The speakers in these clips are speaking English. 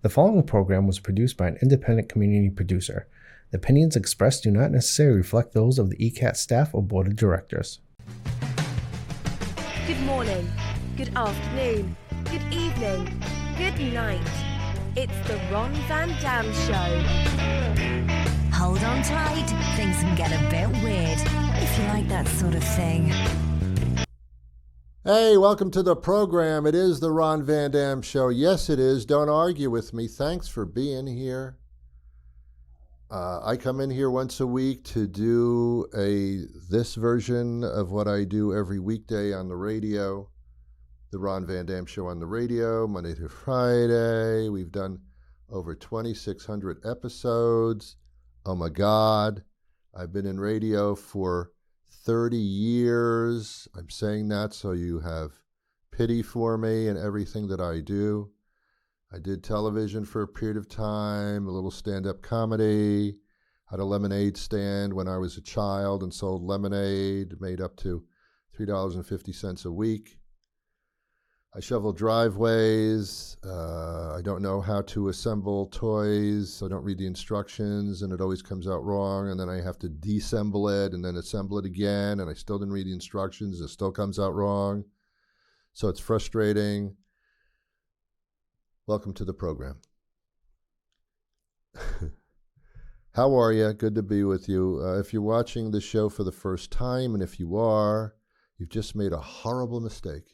The following program was produced by an independent community producer. The opinions expressed do not necessarily reflect those of the ECAT staff or board of directors. Good morning, good afternoon, good evening, good night. It's the Ron Van Dam Show. Hold on tight, things can get a bit weird, if you like that sort of thing. Hey, welcome to the program. It is the Ron Van Dam Show. Yes, it is. Don't argue with me. Thanks for being here. I come in here once a week to do this version of what I do every weekday on the radio. The Ron Van Dam Show on the radio, Monday through Friday. We've done over 2,600 episodes. Oh my God. I've been in radio for 30 years. I'm saying that so you have pity for me and everything that I do. I did television for a period of time, a little stand-up comedy, had a lemonade stand when I was a child and sold lemonade, made up to $3.50 a week. I shovel driveways. I don't know how to assemble toys. I don't read the instructions, and it always comes out wrong. And then I have to deassemble it and then assemble it again, and I still didn't read the instructions. It still comes out wrong. So it's frustrating. Welcome to the program. How are you? Good to be with you. If you're watching the show for the first time, and if you are, you've just made a horrible mistake.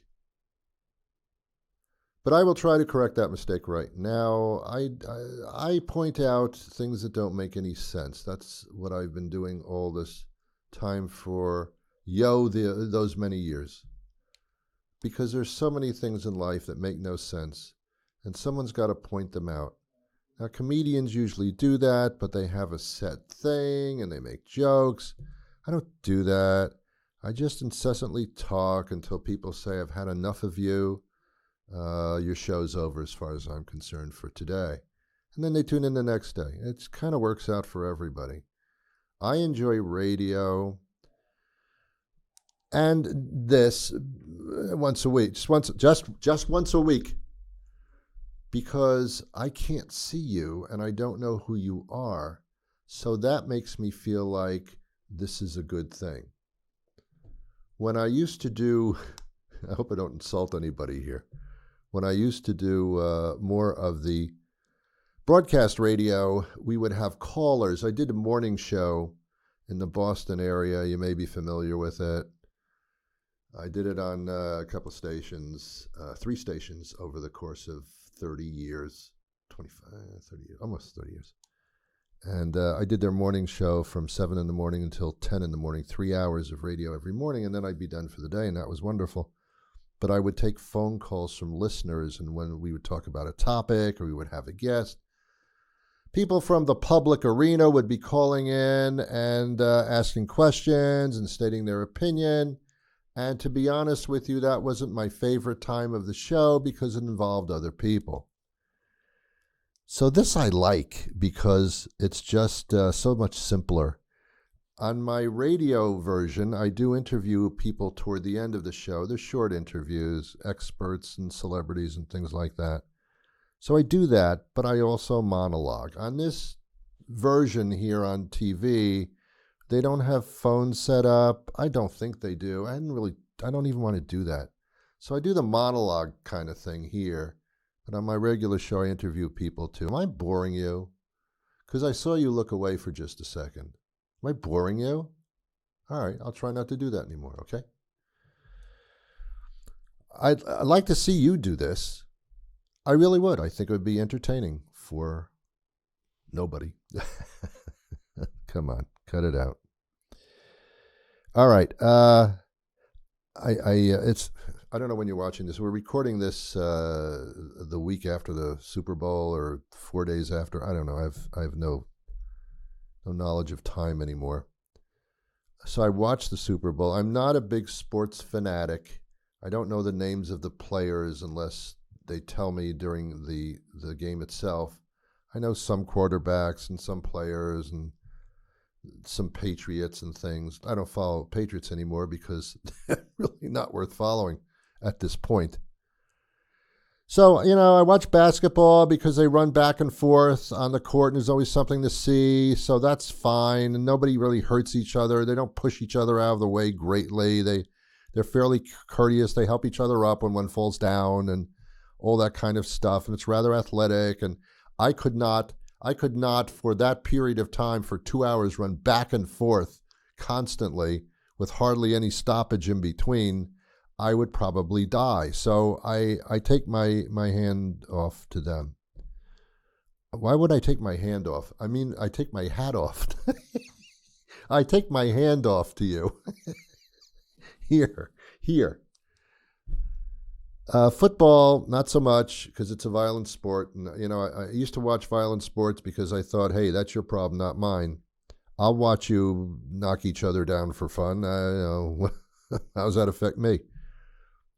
But I will try to correct that mistake right now. I point out things that don't make any sense. That's what I've been doing all this time for those many years. Because there's so many things in life that make no sense, and someone's got to point them out. Now, comedians usually do that, but they have a set thing, and they make jokes. I don't do that. I just incessantly talk until people say, I've had enough of you. Your show's over as far as I'm concerned for today. And then they tune in the next day. It kind of works out for everybody. I enjoy radio and this once a week, just once a week, because I can't see you and I don't know who you are. So that makes me feel like this is a good thing. When I used to do, I hope I don't insult anybody here. When I used to do more of the broadcast radio, we would have callers. I did a morning show in the Boston area. You may be familiar with it. I did it on a couple of stations, 3 stations over the course of 30 years, 25, 30 years, almost 30 years. And I did their morning show from 7 in the morning until 10 in the morning, 3 hours of radio every morning, and then I'd be done for the day, and that was wonderful. But I would take phone calls from listeners, and when we would talk about a topic or we would have a guest, people from the public arena would be calling in and asking questions and stating their opinion. And to be honest with you, that wasn't my favorite time of the show because it involved other people. So this I like because it's just so much simpler. On my radio version, I do interview people toward the end of the show. They're short interviews, experts and celebrities and things like that. So I do that, but I also monologue. On this version here on TV, they don't have phones set up. I don't think they do. I don't even want to do that. So I do the monologue kind of thing here. But on my regular show, I interview people too. Am I boring you? Because I saw you look away for just a second. Am I boring you? All right, I'll try not to do that anymore, okay? I'd like to see you do this. I really would. I think it would be entertaining for nobody. Come on, cut it out. All right. I don't know when you're watching this. We're recording this the week after the Super Bowl or 4 days after. I don't know. I have no knowledge of time anymore. So I watched the Super Bowl. I'm not a big sports fanatic. I don't know the names of the players unless they tell me during the game itself. I know some quarterbacks and some players and some Patriots and things. I don't follow Patriots anymore because they're really not worth following at this point. So, I watch basketball because they run back and forth on the court and there's always something to see. So that's fine. And nobody really hurts each other. They don't push each other out of the way greatly. They're fairly courteous. They help each other up when one falls down and all that kind of stuff. And it's rather athletic. And I could not for that period of time for 2 hours run back and forth constantly with hardly any stoppage in between. I would probably die. So I take my hand off to them. Why would I take my hand off? I mean, I take my hat off. I take my hand off to you. Here. Football, not so much because it's a violent sport. And, I used to watch violent sports because I thought, hey, that's your problem, not mine. I'll watch you knock each other down for fun. How does that affect me?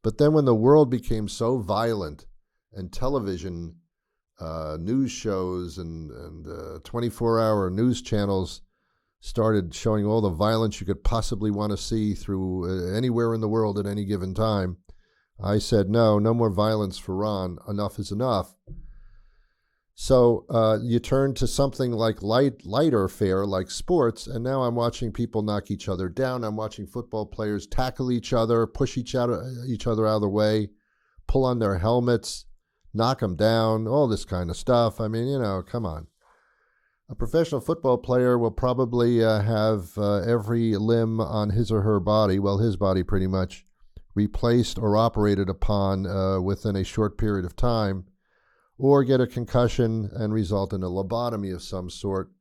But then when the world became so violent and television, news shows and 24-hour news channels started showing all the violence you could possibly want to see through anywhere in the world at any given time, I said, no more violence for Ron. Enough is enough. So you turn to something like lighter fare, like sports, and now I'm watching people knock each other down. I'm watching football players tackle each other, push each other out of the way, pull on their helmets, knock them down, all this kind of stuff. I mean, come on. A professional football player will probably have every limb on his or her body, well, his body pretty much, replaced or operated upon within a short period of time, or get a concussion and result in a lobotomy of some sort,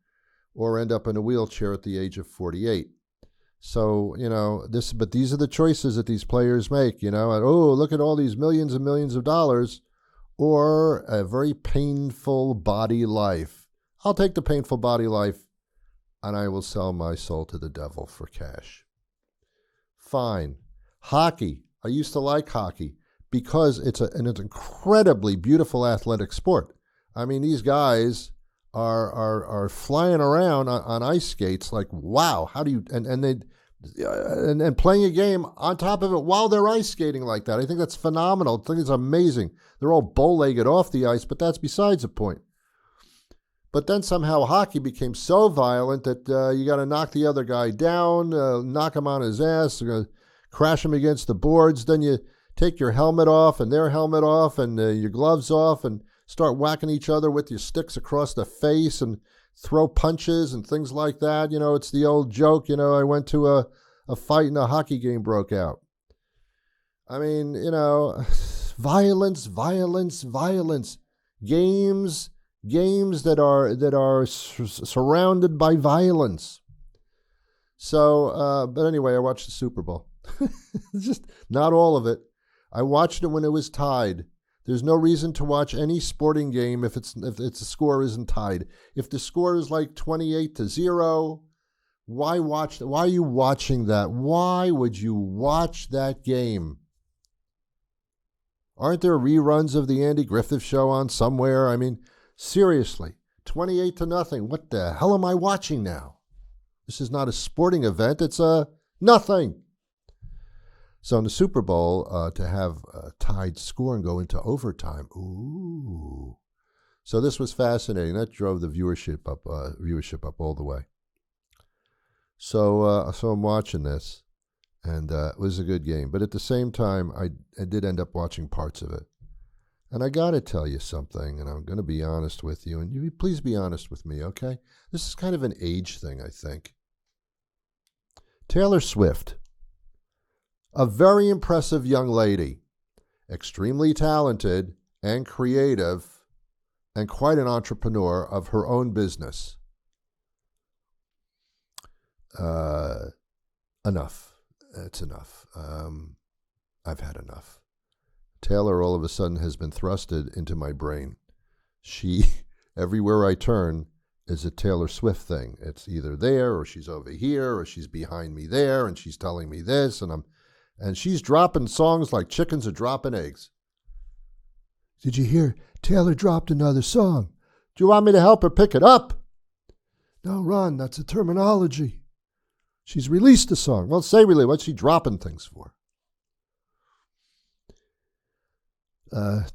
or end up in a wheelchair at the age of 48. So, but these are the choices that these players make, oh, look at all these millions and millions of dollars, or a very painful body life. I'll take the painful body life, and I will sell my soul to the devil for cash. Fine. Hockey. I used to like hockey because it's an incredibly beautiful athletic sport. I mean, these guys are flying around on ice skates like, wow, how do you, and playing a game on top of it while they're ice skating like that. I think that's phenomenal. I think it's amazing. They're all bow-legged off the ice, but that's besides the point. But then somehow hockey became so violent that you got to knock the other guy down, knock him on his ass, crash him against the boards. Then you take your helmet off and their helmet off and your gloves off and start whacking each other with your sticks across the face and throw punches and things like that. It's the old joke, I went to a fight and a hockey game broke out. I mean, violence. Games that are surrounded by violence. So, but anyway, I watched the Super Bowl. Just not all of it. I watched it when it was tied. There's no reason to watch any sporting game if the score isn't tied. If the score is like 28-0, why watch? Why are you watching that? Why would you watch that game? Aren't there reruns of the Andy Griffith Show on somewhere? I mean, seriously, 28-0. What the hell am I watching now? This is not a sporting event. It's a nothing. So in the Super Bowl, to have a tied score and go into overtime, ooh. So this was fascinating. That drove the viewership up all the way. So I'm watching this, and it was a good game. But at the same time, I did end up watching parts of it. And I got to tell you something, and I'm going to be honest with you, and you please be honest with me, okay? This is kind of an age thing, I think. Taylor Swift. A very impressive young lady, extremely talented and creative, and quite an entrepreneur of her own business. Enough. It's enough. I've had enough. Taylor all of a sudden has been thrusted into my brain. She, everywhere I turn, is a Taylor Swift thing. It's either there, or she's over here, or she's behind me there, and she's telling me this, and she's dropping songs like chickens are dropping eggs. Did you hear? Taylor dropped another song. Do you want me to help her pick it up? No, Ron, that's a terminology. She's released a song. Well, say release. What's she dropping things for?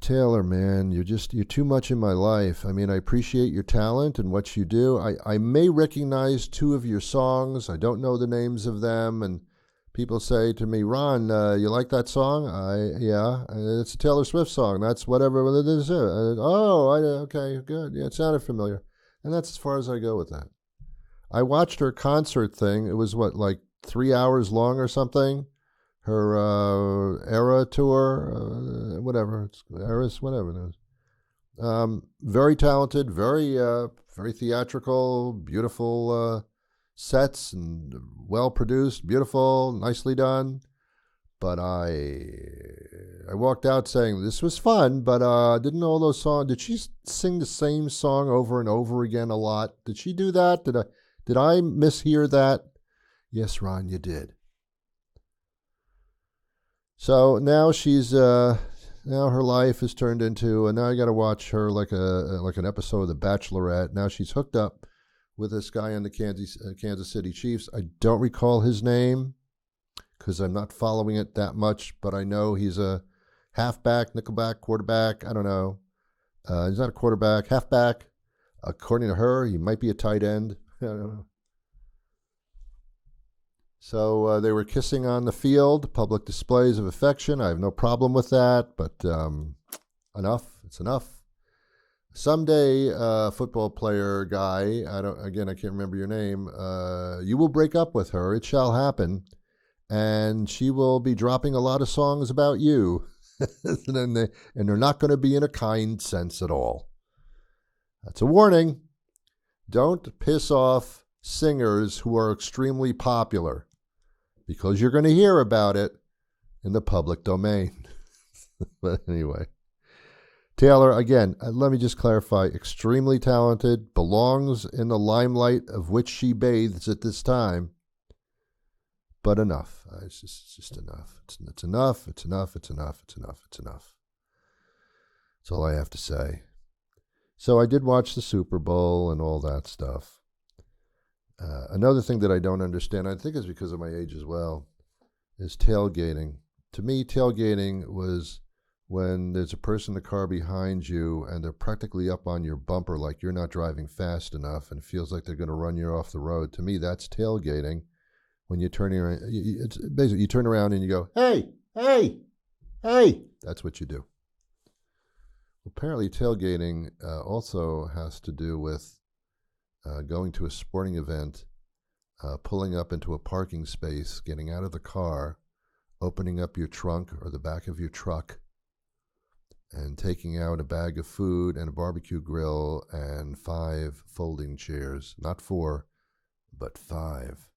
Taylor, man, you're too much in my life. I mean, I appreciate your talent and what you do. I may recognize two of your songs. I don't know the names of them, and people say to me, Ron, you like that song? Yeah, it's a Taylor Swift song. That's whatever it is. Okay, good. Yeah, it sounded familiar. And that's as far as I go with that. I watched her concert thing. It was like 3 hours long or something. Her Era tour, whatever. It's Eras, whatever it is. Very talented, very theatrical, beautiful sets and well produced, beautiful, nicely done. But I walked out saying this was fun, but didn't know all those songs. Did she sing the same song over and over again a lot? Did she do that? Did I mishear that? Yes, Ron, you did. So now she's now her life is turned into, and now I got to watch her like an episode of The Bachelorette. Now she's hooked up with this guy on the Kansas City Chiefs. I don't recall his name because I'm not following it that much, but I know he's a halfback, nickelback, quarterback. I don't know. He's not a quarterback, halfback. According to her, he might be a tight end. I don't know. So they were kissing on the field, public displays of affection. I have no problem with that, but enough. It's enough. Someday, football player guy, I can't remember your name. You will break up with her. It shall happen, and she will be dropping a lot of songs about you, and they're not going to be in a kind sense at all. That's a warning. Don't piss off singers who are extremely popular, because you're going to hear about it in the public domain. But anyway, Taylor, again, let me just clarify, extremely talented, belongs in the limelight of which she bathes at this time, but enough. It's just enough. It's enough. It's enough. It's enough. It's enough. It's enough. That's all I have to say. So I did watch the Super Bowl and all that stuff. Another thing that I don't understand, I think it's because of my age as well, is tailgating. To me, tailgating was when there's a person in the car behind you and they're practically up on your bumper like you're not driving fast enough and it feels like they're going to run you off the road. To me, that's tailgating. When you're turning around, it's basically you turn around and you go, hey, hey, hey. That's what you do. Apparently, tailgating also has to do with going to a sporting event, pulling up into a parking space, getting out of the car, opening up your trunk or the back of your truck, and taking out a bag of food and a barbecue grill and 5 folding chairs. Not 4, but 5.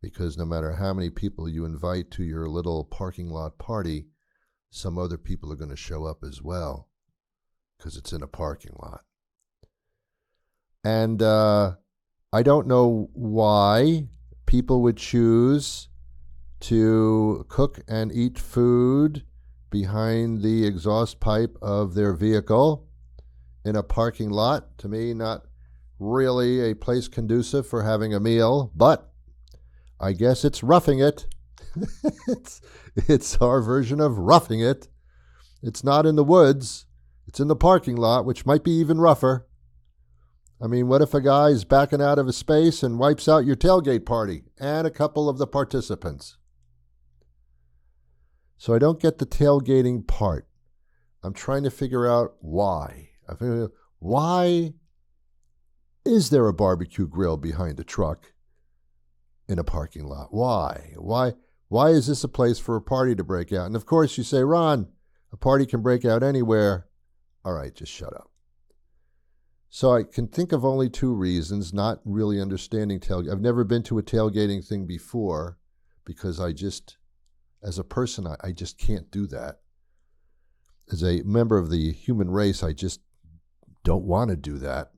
Because no matter how many people you invite to your little parking lot party, some other people are going to show up as well, because it's in a parking lot. And I don't know why people would choose to cook and eat food behind the exhaust pipe of their vehicle in a parking lot. To me, not really a place conducive for having a meal, but I guess it's roughing it. It's our version of roughing it. It's not in the woods. It's in the parking lot, which might be even rougher. I mean, what if a guy's backing out of a space and wipes out your tailgate party and a couple of the participants? So I don't get the tailgating part. I'm trying to figure out why. Why is there a barbecue grill behind a truck in a parking lot? Why? Why is this a place for a party to break out? And of course you say, Ron, a party can break out anywhere. All right, just shut up. So I can think of only 2 reasons, not really understanding tailgating. I've never been to a tailgating thing before because as a person, I just can't do that. As a member of the human race, I just don't want to do that.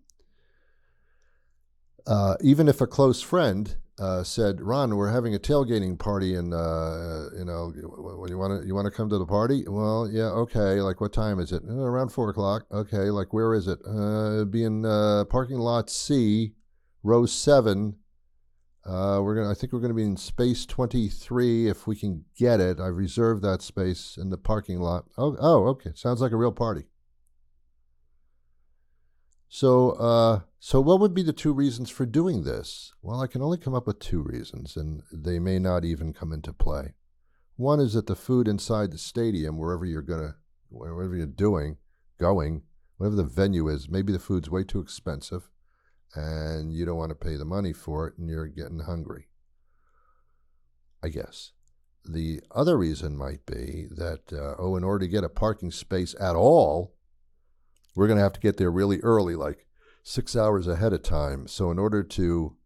Even if a close friend said, Ron, we're having a tailgating party and, you want to come to the party? Well, yeah, okay. Like, what time is it? Around 4 o'clock. Okay. Like, where is it? It'd be in parking lot C, row 7, I think we're gonna be in space 23 if we can get it. I've reserved that space in the parking lot. Oh, okay. Sounds like a real party. So what would be the two reasons for doing this? Well, I can only come up with two reasons, and they may not even come into play. One is that the food inside the stadium, wherever you're going, whatever the venue is, maybe the food's way too expensive, and you don't want to pay the money for it, and you're getting hungry, I guess. The other reason might be that, in order to get a parking space at all, we're going to have to get there really early, like 6 hours ahead of time. So in order to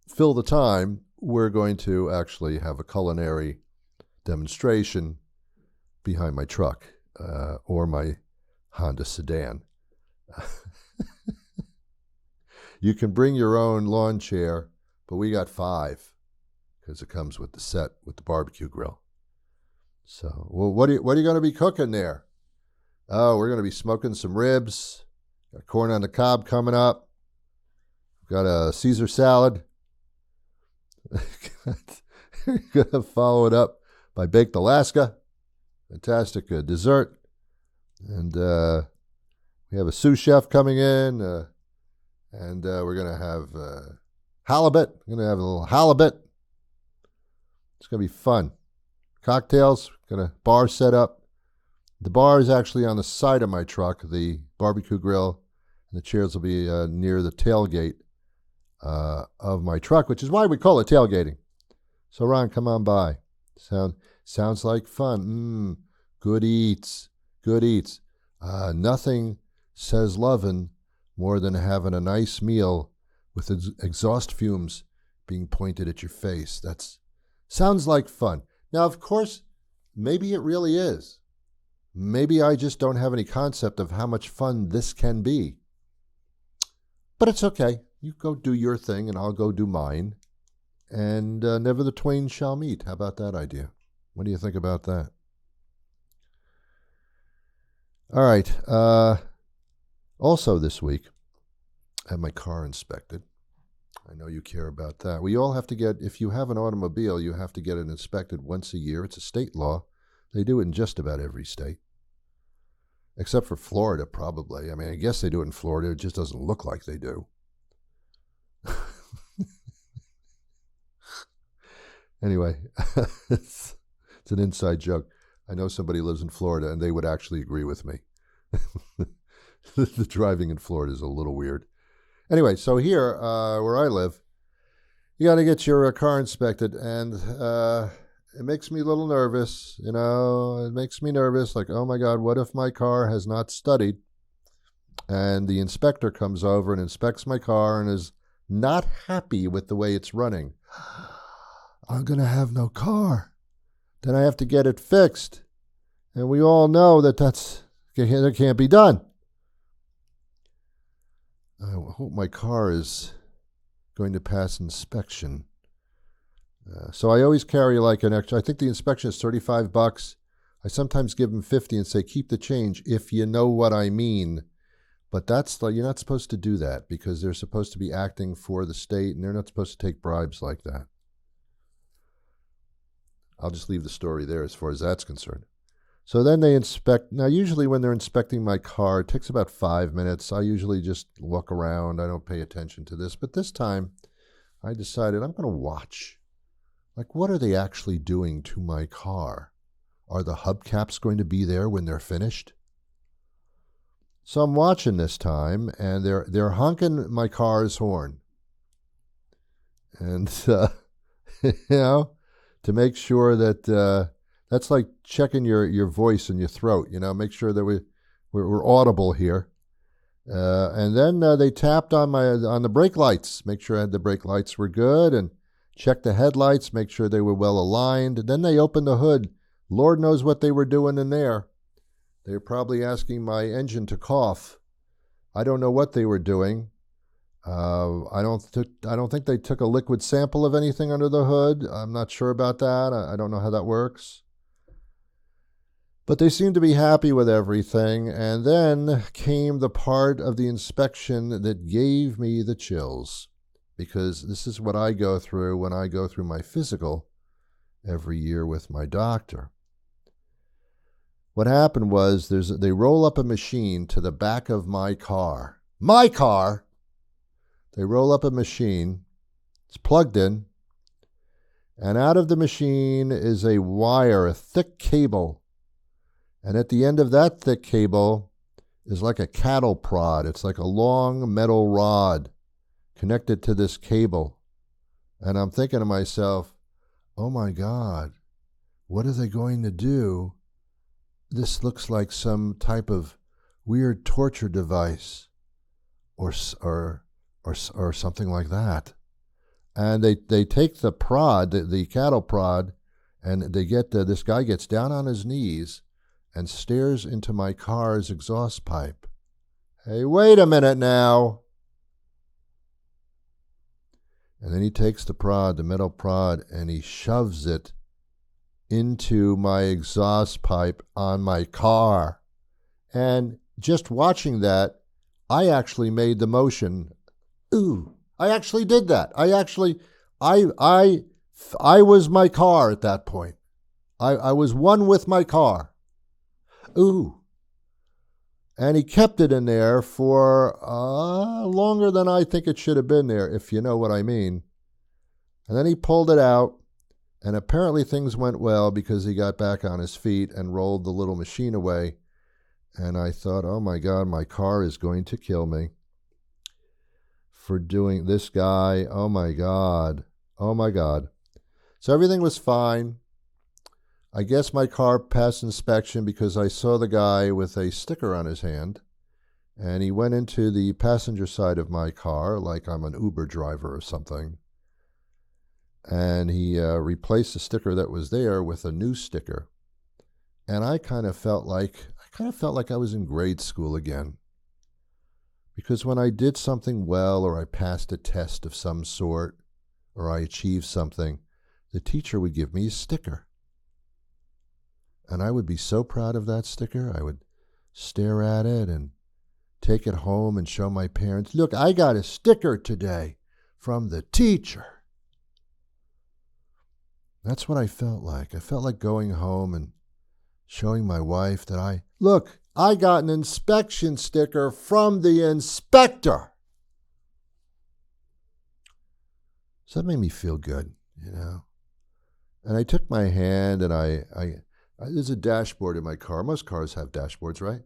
fill the time, we're going to actually have a culinary demonstration behind my truck or my Honda sedan. You can bring your own lawn chair, but we got 5 because it comes with the set with the barbecue grill. So, well, what are you going to be cooking there? Oh, we're going to be smoking some ribs. Got corn on the cob coming up. Got a Caesar salad. You're going to follow it up by Baked Alaska. Fantastic dessert. And we have a sous chef coming in. And we're going to have halibut. We're going to have a little halibut. It's going to be fun. Cocktails. Got a bar set up. The bar is actually on the side of my truck, the barbecue grill, and the chairs will be near the tailgate of my truck, which is why we call it tailgating. So, Ron, come on by. Sounds like fun. Good eats. Good eats. Nothing says lovin' more than having a nice meal with exhaust fumes being pointed at your face. Sounds like fun. Now, of course, maybe it really is. Maybe I just don't have any concept of how much fun this can be. But it's okay. You go do your thing and I'll go do mine. And never the twain shall meet. How about that idea? What do you think about that? All right. Also this week, I had my car inspected. I know you care about that. We all have to if you have an automobile, you have to get it inspected once a year. It's a state law. They do it in just about every state. Except for Florida, probably. I mean, I guess they do it in Florida. It just doesn't look like they do. Anyway, it's an inside joke. I know somebody lives in Florida, and they would actually agree with me. The driving in Florida is a little weird. Anyway, so here, where I live, you got to get your car inspected, and it makes me a little nervous, It makes me nervous, like, oh my God, what if my car has not studied? And the inspector comes over and inspects my car and is not happy with the way it's running. I'm going to have no car. Then I have to get it fixed. And we all know that that can't be done. I hope my car is going to pass inspection. So I always carry like an extra. I think the inspection is $35. I sometimes give them $50 and say, keep the change if you know what I mean. But you're not supposed to do that because they're supposed to be acting for the state and they're not supposed to take bribes like that. I'll just leave the story there as far as that's concerned. So then they inspect. Now, usually when they're inspecting my car, it takes about 5 minutes. I usually just look around. I don't pay attention to this. But this time, I decided I'm going to watch. Like, what are they actually doing to my car? Are the hubcaps going to be there when they're finished? So I'm watching this time, and they're honking my car's horn. And, to make sure that that's like checking your voice and your throat, make sure that we're audible here. And then they tapped on the brake lights, make sure the brake lights were good, and checked the headlights, make sure they were well aligned. And then they opened the hood. Lord knows what they were doing in there. They were probably asking my engine to cough. I don't know what they were doing. I don't think they took a liquid sample of anything under the hood. I'm not sure about that. I don't know how that works. But they seemed to be happy with everything. And then came the part of the inspection that gave me the chills. because this is what I go through when I go through my physical every year with my doctor. What happened was they roll up a machine to the back of my car. My car! They roll up a machine. It's plugged in. And out of the machine is a wire, a thick cable. And at the end of that thick cable is like a cattle prod. It's like a long metal rod connected to this cable. And I'm thinking to myself, oh my God, what are they going to do? This looks like some type of weird torture device or something like that. And they take the prod, the cattle prod, and they get this guy gets down on his knees and stares into my car's exhaust pipe. Hey, wait a minute now. And then he takes the prod, the metal prod, and he shoves it into my exhaust pipe on my car. And just watching that, I actually made the motion. Ooh. I actually did that. I was my car at that point. I was one with my car. Ooh. And he kept it in there for longer than I think it should have been there, if you know what I mean. And then he pulled it out, and apparently things went well because he got back on his feet and rolled the little machine away. And I thought, oh my God, my car is going to kill me for doing this guy. Oh my God. Oh my God. So everything was fine. I guess my car passed inspection because I saw the guy with a sticker on his hand, and he went into the passenger side of my car like I'm an Uber driver or something. And he replaced the sticker that was there with a new sticker. And I kind of felt like I was in grade school again. Because when I did something well, or I passed a test of some sort, or I achieved something, the teacher would give me a sticker. And I would be so proud of that sticker. I would stare at it and take it home and show my parents, look, I got a sticker today from the teacher. That's what I felt like. I felt like going home and showing my wife that I got an inspection sticker from the inspector. So that made me feel good, you know. And I took my hand and there's a dashboard in my car. Most cars have dashboards, right?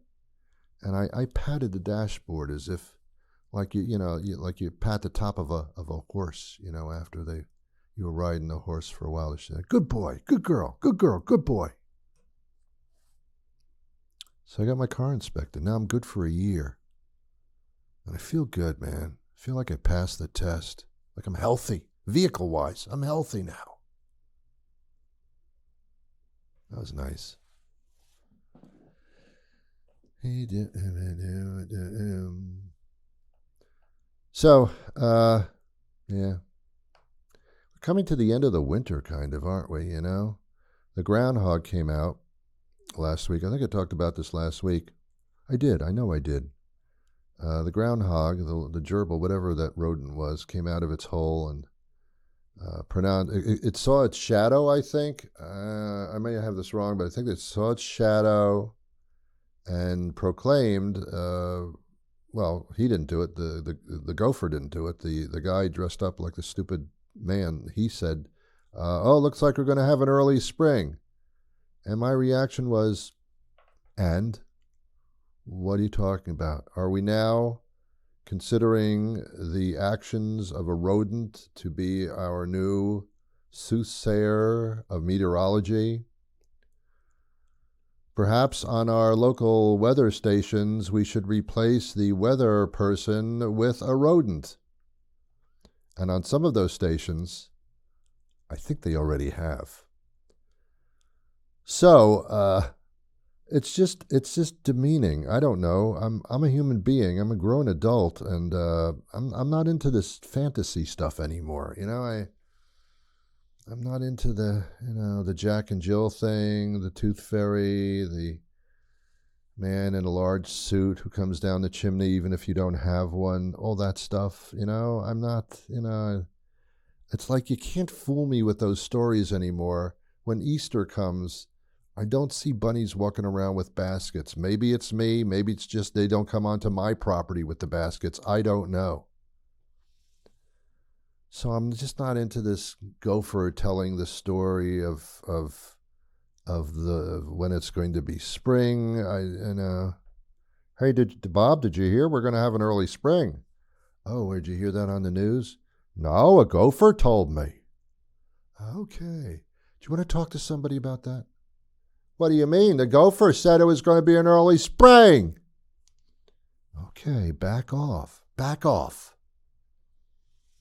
And I patted the dashboard as if, like you pat the top of a horse, you know, after you were riding the horse for a while. She said, "Good boy, good girl, good boy." So I got my car inspected. Now I'm good for a year. And I feel good, man. I feel like I passed the test. Like I'm healthy. Vehicle-wise, I'm healthy now. That was nice. So, yeah. We're coming to the end of the winter, kind of, aren't we, you know? The groundhog came out last week. I think I talked about this last week. I did. I know I did. The groundhog, the gerbil, whatever that rodent was, came out of its hole and it saw its shadow, I think. I may have this wrong, but I think it saw its shadow and proclaimed, well, he didn't do it. The gopher didn't do it. The guy dressed up like the stupid man, he said, oh, looks like we're going to have an early spring. And my reaction was, and? What are you talking about? Are we now considering the actions of a rodent to be our new soothsayer of meteorology? Perhaps on our local weather stations, we should replace the weather person with a rodent. And on some of those stations, I think they already have. So, it's just demeaning. I don't know. I'm a human being. I'm a grown adult, and I'm not into this fantasy stuff anymore. You know, I'm not into the Jack and Jill thing, the Tooth Fairy, the man in a large suit who comes down the chimney even if you don't have one, all that stuff, I'm not, it's like you can't fool me with those stories anymore. When Easter comes, I don't see bunnies walking around with baskets. Maybe it's me, maybe it's just they don't come onto my property with the baskets. I don't know. So I'm just not into this gopher telling the story of the when it's going to be spring. Hey, Bob, did you hear we're going to have an early spring? Oh, did you hear that on the news? No, a gopher told me. Okay. Do you want to talk to somebody about that? What do you mean? The gopher said it was going to be an early spring. Okay, back off. Back off.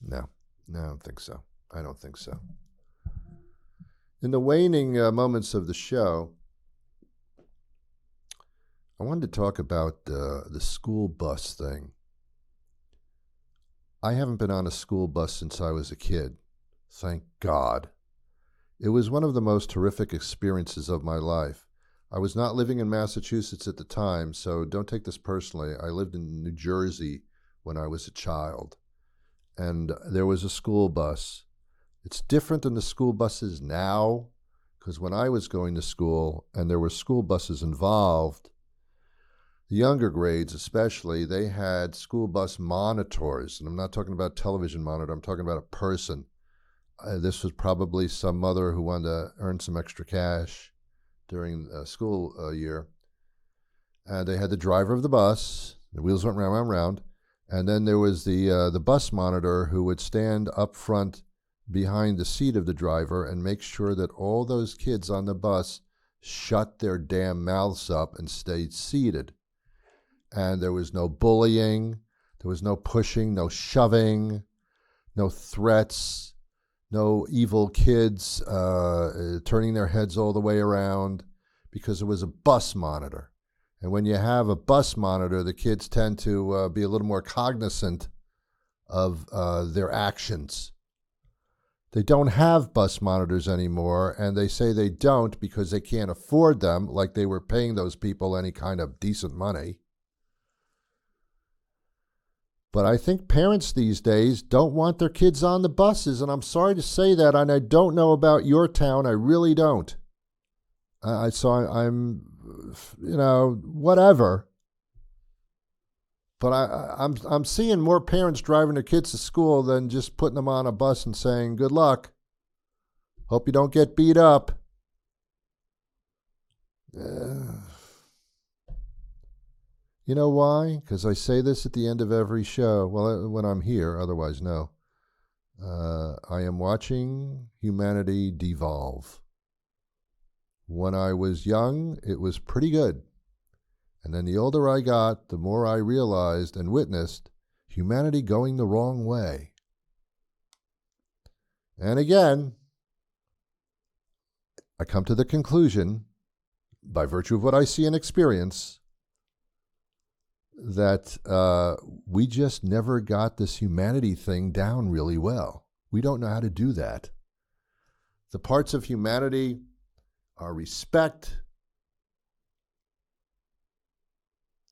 No, I don't think so. I don't think so. In the waning moments of the show, I wanted to talk about the school bus thing. I haven't been on a school bus since I was a kid. Thank God. It was one of the most horrific experiences of my life. I was not living in Massachusetts at the time, so don't take this personally. I lived in New Jersey when I was a child, and there was a school bus. It's different than the school buses now, because when I was going to school and there were school buses involved, the younger grades especially, they had school bus monitors. And I'm not talking about television monitor, I'm talking about a person. This was probably some mother who wanted to earn some extra cash during school year. And they had the driver of the bus, the wheels went round, round, round. And then there was the bus monitor who would stand up front behind the seat of the driver and make sure that all those kids on the bus shut their damn mouths up and stayed seated. And there was no bullying, there was no pushing, no shoving, no threats, no evil kids turning their heads all the way around, because it was a bus monitor. And when you have a bus monitor, the kids tend to be a little more cognizant of their actions. They don't have bus monitors anymore, and they say they don't because they can't afford them, like they were paying those people any kind of decent money. But I think parents these days don't want their kids on the buses, and I'm sorry to say that, and I don't know about your town. I really don't. I'm, whatever. But I'm seeing more parents driving their kids to school than just putting them on a bus and saying, good luck. Hope you don't get beat up. You know why? Because I say this at the end of every show. Well, when I'm here, otherwise no. I am watching humanity devolve. When I was young, it was pretty good. And then the older I got, the more I realized and witnessed humanity going the wrong way. And again, I come to the conclusion, by virtue of what I see and experience, that we just never got this humanity thing down really well. We don't know how to do that. The parts of humanity are respect,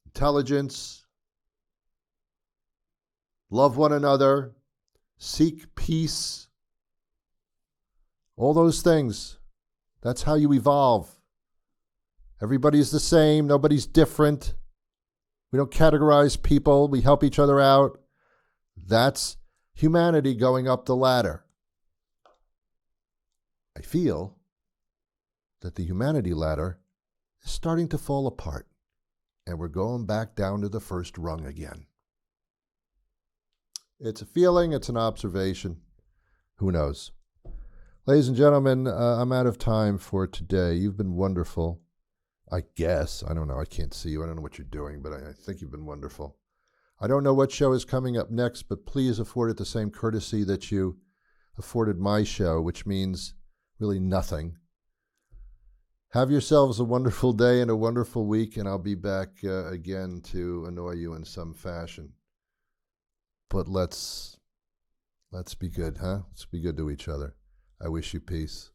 intelligence, love one another, seek peace, all those things. That's how you evolve. Everybody's the same, nobody's different. We don't categorize people, we help each other out. That's humanity going up the ladder. I feel that the humanity ladder is starting to fall apart, and we're going back down to the first rung again. It's a feeling, it's an observation. Who knows? Ladies and gentlemen, I'm out of time for today. You've been wonderful. I guess. I don't know. I can't see you. I don't know what you're doing, but I think you've been wonderful. I don't know what show is coming up next, but please afford it the same courtesy that you afforded my show, which means really nothing. Have yourselves a wonderful day and a wonderful week, and I'll be back again to annoy you in some fashion. But let's be good, huh? Let's be good to each other. I wish you peace.